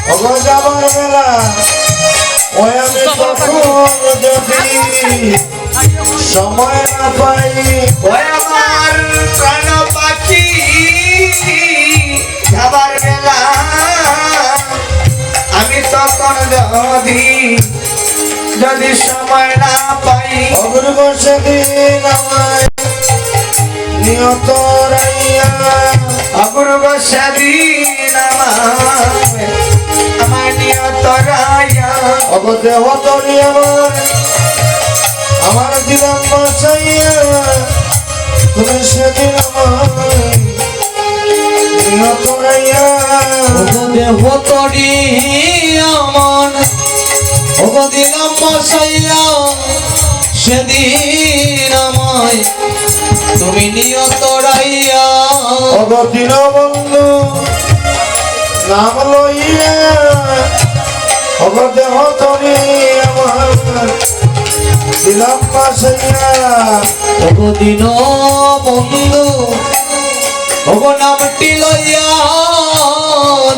যাবার বেলা ওই আমি তখন যদি সময় না পাই ওই আমার প্রাণ পাখি যাবার বেলা আমি তখন যদি সময় না পাই অপূর্ব সেদিন আমায় নিয়ত রাইয়া অপূর্ব সেদিন আমার নিয়ত রাইয়া অবদেহ তরি আমার দিলাম বাসাইয়া তুমি সেদিন আমায় নিয়ত রাইয়া দেহ তরি আমার দিলাম বাসাইয়া সেদিন আমায় তুমি নিয়ত রাইয়া অবদিন বন্ধু নাম লইয়া অবদেহ তরি আমার দিলাম বাসাইয়া দিন বন্ধু নামটি লইয়া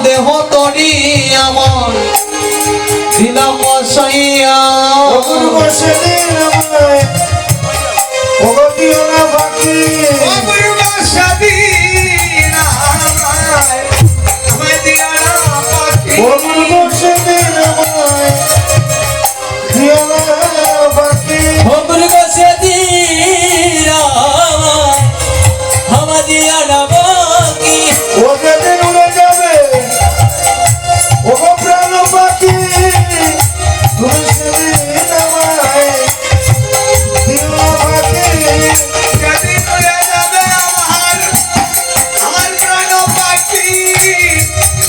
দেহ তরি আমার দিলাম বাসাইয়া অপূর্ব সেদিন আমায় অবদিও না বাকি অপূর্ব সেদিন আমায় দিও না পাখি অপূর্ব সেদিন আমায় দিও না বাকি অপূর্ব সেদিন আমার দিয়া না বাকি ও যেদিন উড়ে যাবে ও প্রাণ পাখি তুমি সেদিন আমায় দিও না বাকি যেদিন উড়ে যাবে আমার প্রাণ পাখি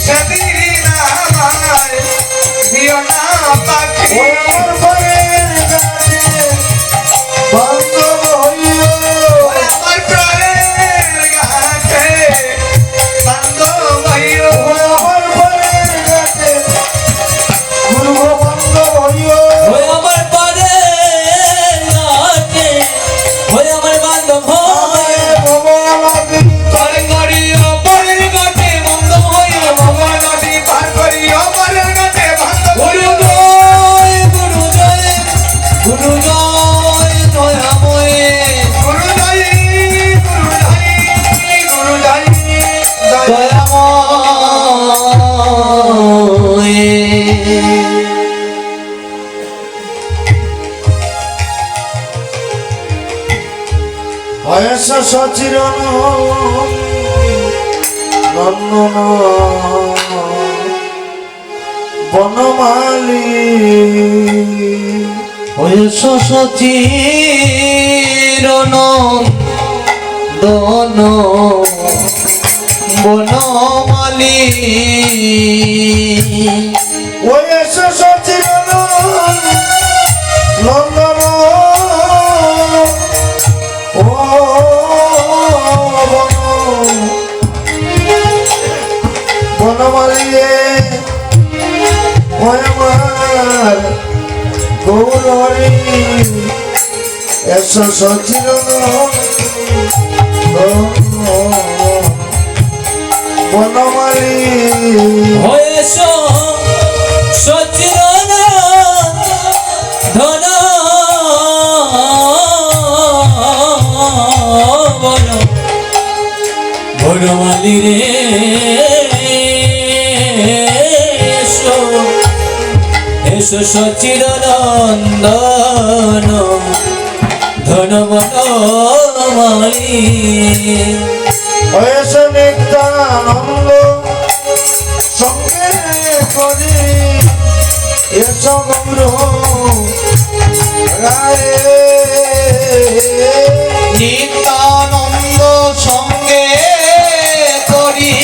সেদিন আমায় দিও না পাখি ও আমার পরের গাছে বান্ধব হইও আমার প্রাণের গাছে বান্ধব হইও ও আমার পরের গাছে পূর্ব বান্ধব হইও ওই আমার পারে নাচে ওই আমার বান্ধব হয় পার করিও পরের গাছে বান্ধব হইও আমার নদী পার করিও পরের গাছে বান্ধব গুরু হইও জয় গুরু জয় দয়াময় গুরু জয় গুরু জয় গুরু জয় দয়াময় বয়স সচিরন নন্দন বনমালী ওই সচিরন দন বনমালী বয়স সচিরন নন্দন ও বনমালী ওই আমার গৌরী এস সচিরন বনমালী হয়েছ সচিরন ধন বন বনমালী রে এসো এসো সচিরনন্দন ধন বনমালী বয়স নিত্যানন্দ সঙ্গে করি এস গৌর রায়ে নিত্যানন্দ সঙ্গে করি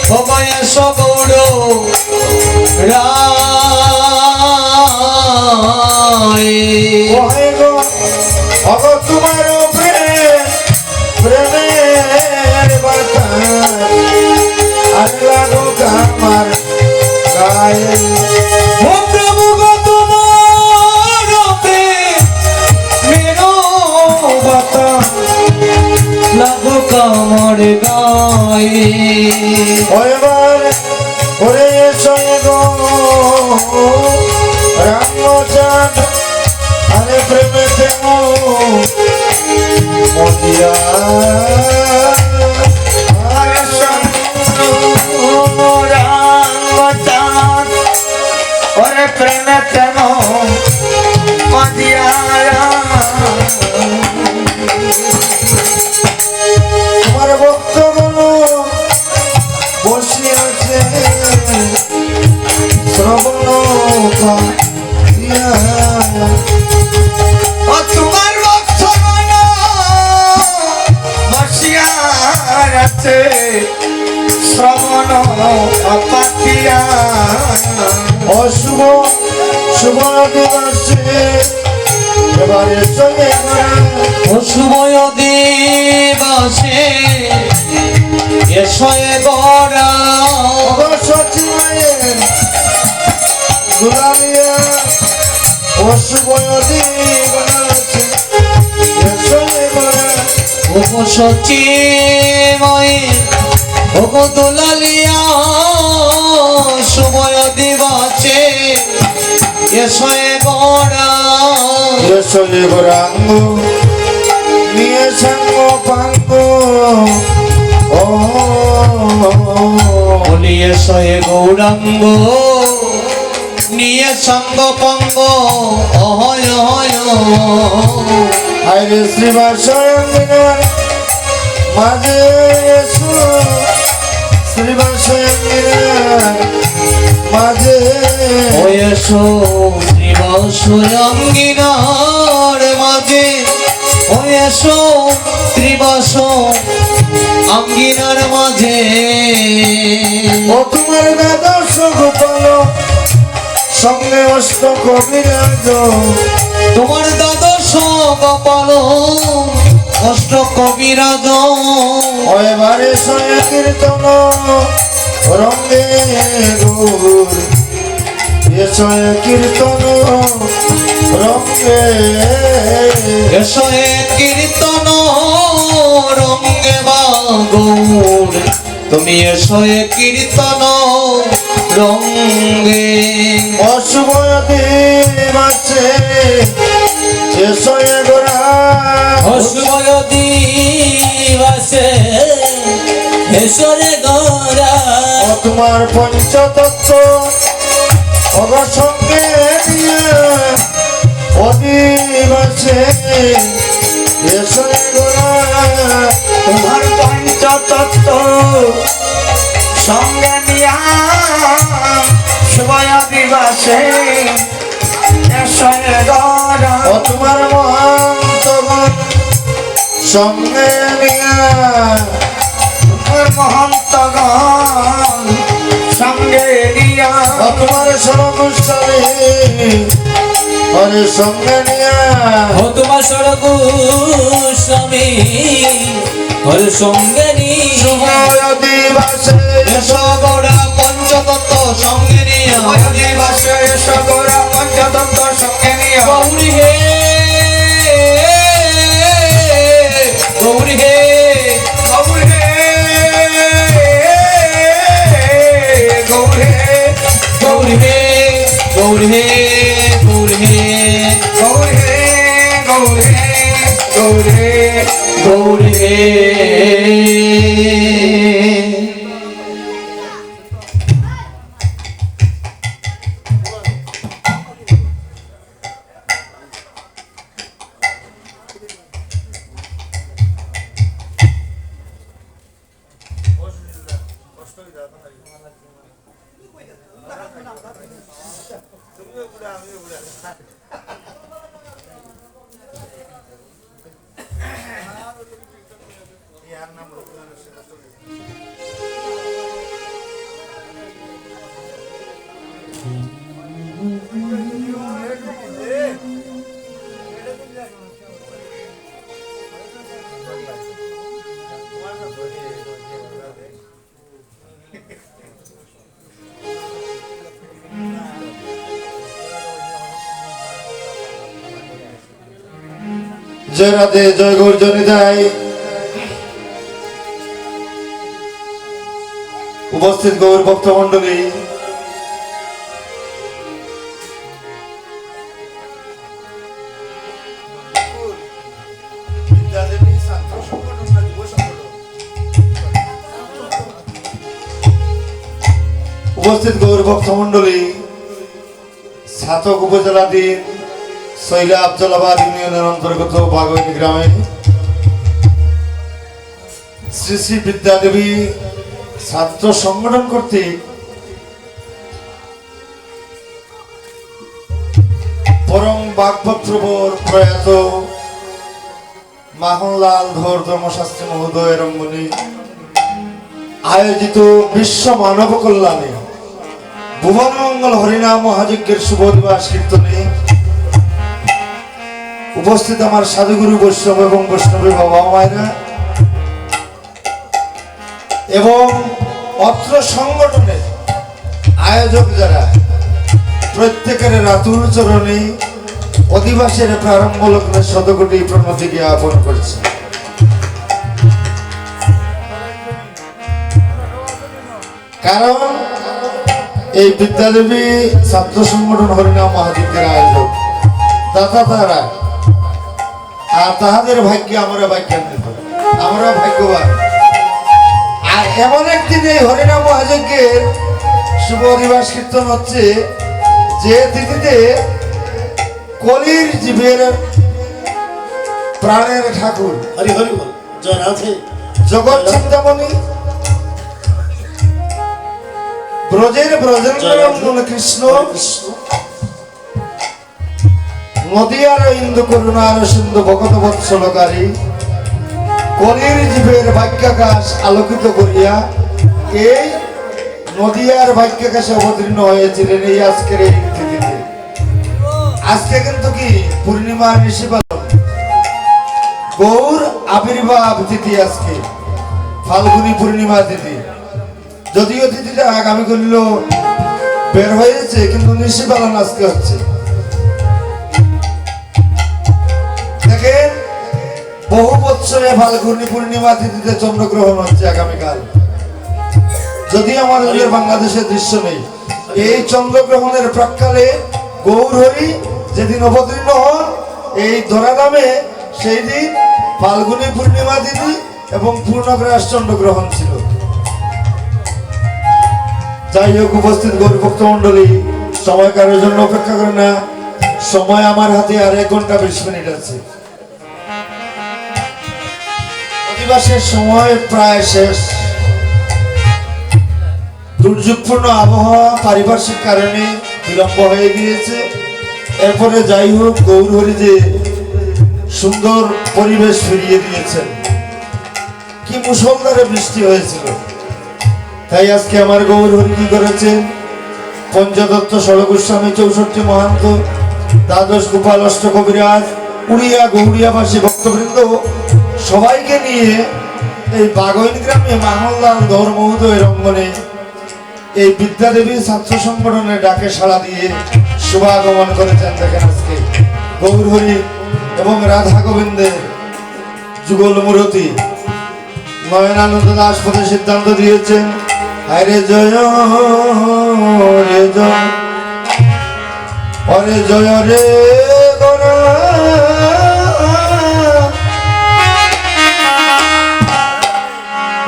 ভবয়েশ গৌর রায় ওহে গো অগ তোমার প্রেমের বার্তা আর লাগো আমার গায়ে ও প্রভু গো তোমার মেরো বাতা লাগো কামর গায়ে এবার ওরে সয়ে গো রামচাঁদ আরে প্রেমেতে মদিয়া আরে রামচাঁদ ওরে প্রেমেতে মদিয়া তোমার ভক্তগণ বসে আছে শ্রবণ করিয়া। ও তোমার ভক্তগণ বসিয়া আছে শ্রবণ পাতিয়া অশুভ শুভ দিবসে এবারে চলে অশুভয় দিবসে এসয়ে গড়া সচি মায়ের দুলালিয়া অশুভ দিবসে চলে উপসচিময় ওগো দুলালিয়া শুভয় দিবসে এসয়ে গড়া চলে রাঙ্গ নিয়ে সঙ্গ পাঙ্গ ও বলিয়ে সয়ে গৌরাঙ্গ নিয়ে সঙ্গ পঙ্গ অহয় অহয় আরে শ্রীবাস মাঝে এসো শ্রীবাস মাঝে ওয়েশো শ্রীবাস অঙ্গিনার মাঝে ওয়েশো শ্রীবাস অঙ্গিনার মাঝে ও তোমার বেদর্শ গোপাল সঙ্গে অষ্ট কবিরাজ তোমার দ্বাদশ গোপাল অষ্ট কবিরাজ ও এবারে সয়ে কীর্তন রঙ্গে গৌর এসয়ে কীর্তন রঙ্গে এসয়ে কীর্তন রঙ্গে বা গৌর তুমি এসয়ে কীর্তন রঙ্গে অশুভ দিবসে এসয়ে গোরা অশুভয় দিবসে এসরে গৌরা ও তোমার পঞ্চতত্ত্ব অবসঙ্গে নিয়ে অদিবসে এসয়ে গোরা তোমার পঞ্চতত্ত্ব সঙ্গে নিয়া শুভয় দিবসে এসয়ে গড়া ও তোমার মহান্তগণ সঙ্গে নিয়ে তোমার মহন্তগণ সঙ্গে নিয়া ও তোমার সর্বস্বামী হরে সঙ্গে নিয়ে ও তোমার সড়কু স্বামী হর সঙ্গে শুভয় দিবসে এসো গৌরা পঞ্চতত্ত্ব সঙ্গে নিয়ে শুভয় দিবসে এসো গৌরা পঞ্চতত্ত্ব সঙ্গে নিয়া গৌরী হে গৌরী হে গৌর হে গৌর হে গৌরী হে গৌরী হে গৌরী হে গৌর হে গৌর হে গৌর হে গৌরী হে জয় রাধে জয় গর্জনী দেয় উপস্থিত গৌর ভক্ত মন্ডলী উপস্থিত গৌর ভক্ত মন্ডলী, ছাতক উপজেলাধীন সৈলা আফজলাবাদ ইউনিয়নের অন্তর্গত বাগৈনী গ্রামে শ্রী শ্রী বিদ্যাদেবী ছাত্র সংগঠন কর্তৃক পরম বাগভদ্রবর প্রয়াত মাখনলাল ধর ধর্মশাস্ত্রী মহোদয়ের অঙ্গনে আয়োজিত বিশ্ব মানব কল্যাণে ভুবন মঙ্গল হরিনাম মহাযজ্ঞের শুভ দিবস কীর্তনে উপস্থিত আমার সাধুগুরু বৈষ্ণব এবং বৈষ্ণবী বাবা মায়েরা এবং অত্র সংগঠনের আয়োজক যারা, প্রত্যেকের রাতুল চরণে অধিবাসের প্রারম্ভ লগ্নে শতকোটি প্রণতি জ্ঞাপন করছে। কারণ এই বিদ্যাদেবী ছাত্র সংগঠন হরিনাম মহাযজ্ঞের আয়োজক দাতা তারা, আর তাহাদের ভাগ্যে আমরা ভাগ্যান্বিত, আমরা ভাগ্যবান। আর এমন একদিন এই হরিনাম মহাযজ্ঞের শুভ দিবস কীর্তন হচ্ছে যে তিথিতে কলির জীবের প্রাণের ঠাকুর হরি হরি বল জয় রাধে জগৎ চিন্তামণি ব্রজের ব্রজেন্দ্র কৃষ্ণ নদিয়ার ইন্দু করুণার সিন্ধু ভগত বৎসলকারী কলির জীবের ভাগ্যাকাশ আলোকিত করিয়া এই নদিয়ার ভাগ্যাকাশে অবতীর্ণ হয়েছিলেন এই আজকের এই তিথিতে। আজকে কিন্তু কি পূর্ণিমা নিশি পালন, গৌর আবির্ভাব তিথি, আজকে ফাল্গুনী পূর্ণিমা তিথি। যদিও তিথিটা আগামী করল বের হয়েছে, কিন্তু নিশি পালন আজকে হচ্ছে। দেখেন, বহু বৎসরে ফাল্গুনী পূর্ণিমা তিথিতে চন্দ্রগ্রহণ হচ্ছে আগামীকাল। যদি আমাদের বাংলাদেশের দৃশ্য নেই, এই চন্দ্রগ্রহণের প্রাক্কালে গৌর হরি যেদিন অবতীর্ণ হন এই ধরাধামে, সেই দিন ফাল্গুনী পূর্ণিমা তিথি এবং পূর্ণগ্রাস চন্দ্রগ্রহণ ছিল। যাই হোক, উপস্থিত গৌর ভক্ত মন্ডলী, সময় কারোর জন্য অপেক্ষা করে না। সময় আমার হাতে আর 1 ঘন্টা 20 মিনিট আছে। অধিবাসের সময় প্রায় শেষ। দুর্যোগপূর্ণ আবহাওয়া, পারিপার্শ্বিক কারণে বিলম্ব হয়ে গিয়েছে। এরপরে যাই হোক, গৌর হরি যে সুন্দর পরিবেশ ফিরিয়ে দিয়েছেন, কি মুষলধারে বৃষ্টি হয়েছিল। তাই আজকে আমার গৌর হরি কি করেছেন, পঞ্চদত্ত ষড়গোস্বামী 64 মহান্ত, দ্বাদশ গোপাল অষ্ট কবিরাজ, উড়িয়া গৌড়িয়াবাসী ভক্তবৃন্দ সবাইকে নিয়ে এই বাগৈনী গ্রামে মাখনলাল ধর মহোদয়ের অঙ্গনে এই বিদ্যাদেবী ছাত্র সংগঠনের ডাকে সাড়া দিয়ে শুভাগমন করেছেন। দেখেন, আজকে গৌর হরি এবং রাধা গোবিন্দের যুগল মূরতি নয়নানন্দ দাস পথে সিদ্ধান্ত দিয়েছেন, হরে জয় রে জয়, হরে জয় রে গণা,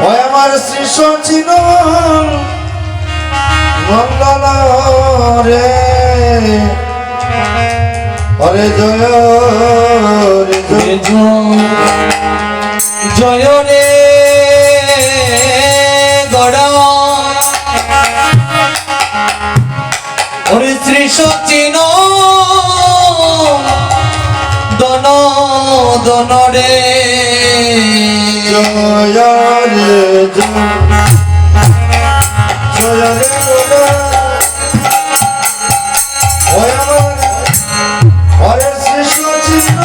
ওই আমার শ্রী সচিন নন্দন রে, হরে জয় রে জয় রে গড়া, হরে শ্রী সচিন দন দন রে, জয় রে জয় রে গোরা, ওই আমার হরে শ্রী সচিন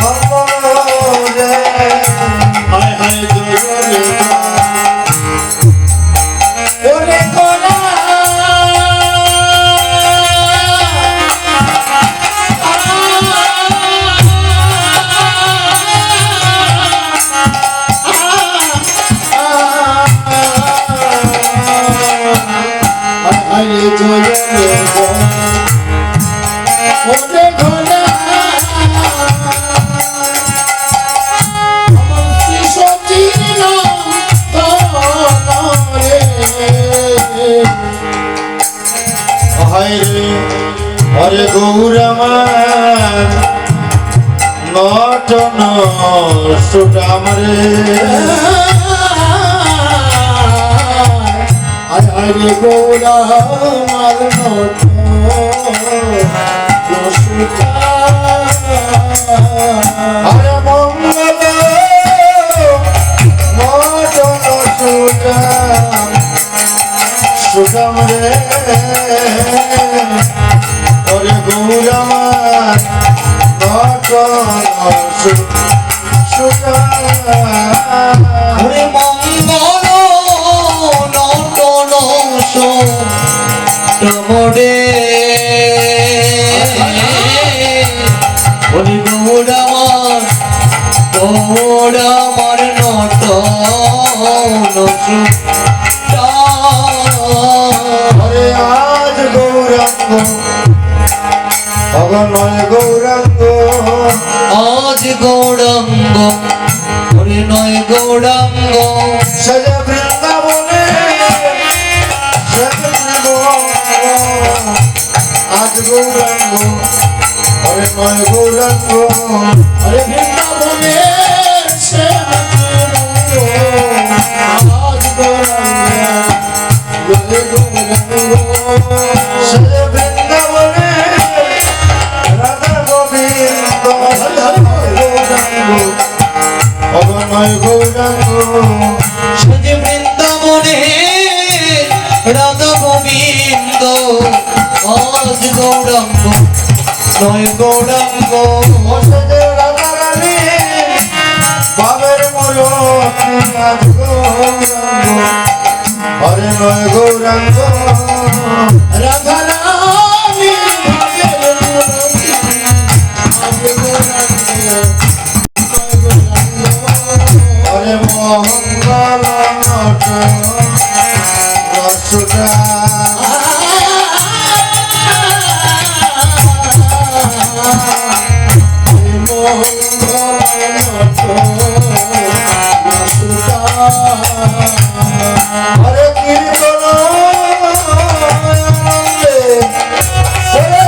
নন্দন রে, হায় হায় জয় রে ওরে গড়া, হায় রে জয় রে ওরে ঘোড়া, আমার শ্রী সচিন রে হরে গৌর আমার নটন সুটাম রে হায় হায় রে গৌরা আমার নট হরে মঙ্গল নটন সুটাম সুটাম রে হরে গৌর আমার নটন সুটাম ওরে মঙ্গল নটন সোটমরে ওরে গৌর আমার নটন হরে আজ গৌরাঙ্গ অগনয় গৌরাঙ্গ আজ গৌরাঙ্গ ওরে নয় গৌরাঙ্গ সাজা বৃন্দাবনে সাজা আজ গৌরাঙ্গ হরে নয় গৌরাঙ্গ আরে বৃন্দাবনে সে আজ গৌরাঙ্গ সাজা বৃন্দাবনে রাধা গোবিন্দ গৌরাঙ্গ অগনয় গৌরাঙ্গ সাজে বৃন্দাবনে রাধা গোবিন্দ আজ গৌরাঙ্গ নয় গৌরাঙ্গ সাজা রাধা রানী বাবের মরণে আজ গৌরাঙ্গ হরে নয় গৌরাঙ্গ রাধা রানী ভাগের মূর্তি আজ গৌরাঙ্গ হরে মঙ্গল নট রসুটা হরে কীর্তন আনন্দে হরে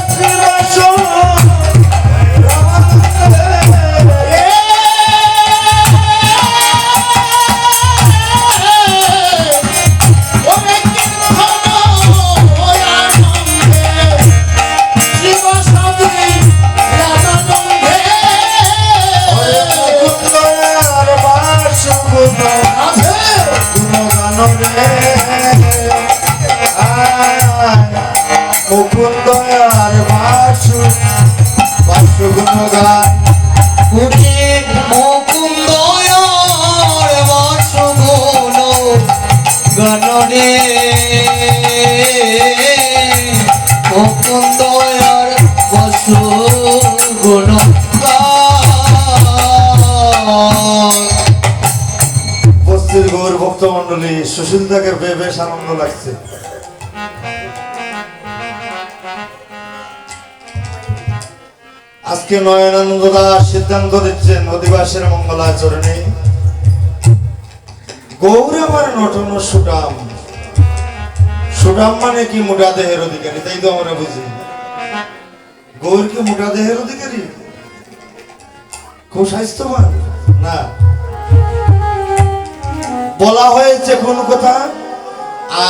শ্রীবাস হরে মুকুন্দয়ার বাস গুণগান রে মুকুন্দয়ার বাসু গুণগান উঠে মুকুন্দয়ার বাসগুণ গণরে মুকুন্দয়ার বাসগুণ উপস্থিত গৌর ভক্ত মন্ডলী সুশীলদাকে বেশ আনন্দ লাগছে। আজকে নয়নানন্দ দাস সিদ্ধান্ত দিচ্ছেন অধিবাসের মঙ্গলাচরণে গৌর আমার নটন সুটাম। সুটাম মানে কি মোটা দেহের অধিকারী, তাই তো আমরা বুঝি। গৌর কি মোটা দেহের অধিকারী? খুব স্বাস্থ্যবান না। বলা হয়েছে কোন কথা,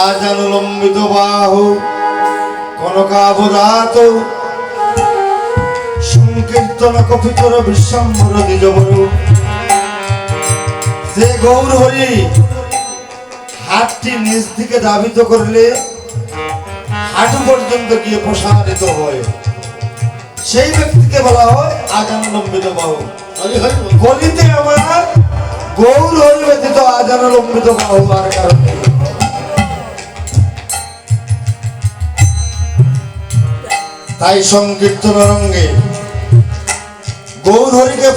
আজ অনুলম্বিত বাহু কনকাবদাত সংকীর্তন কপিতর বিশ্বম্বর দ্বিজবর। যে গৌর হরি হাতটি নিজ দিকে ধাবিত করলে হাঁটু পর্যন্ত গিয়ে প্রসারিত হয়, সেই ব্যক্তিকে বলা হয় আজ অনুলম্বিত বাহু। গলিতে আমার গৌর হরি ব্যতীত আজান লম্বিত হওয়ার কারণে তাই সংকীর্তন রঙ্গে গৌর হরিকে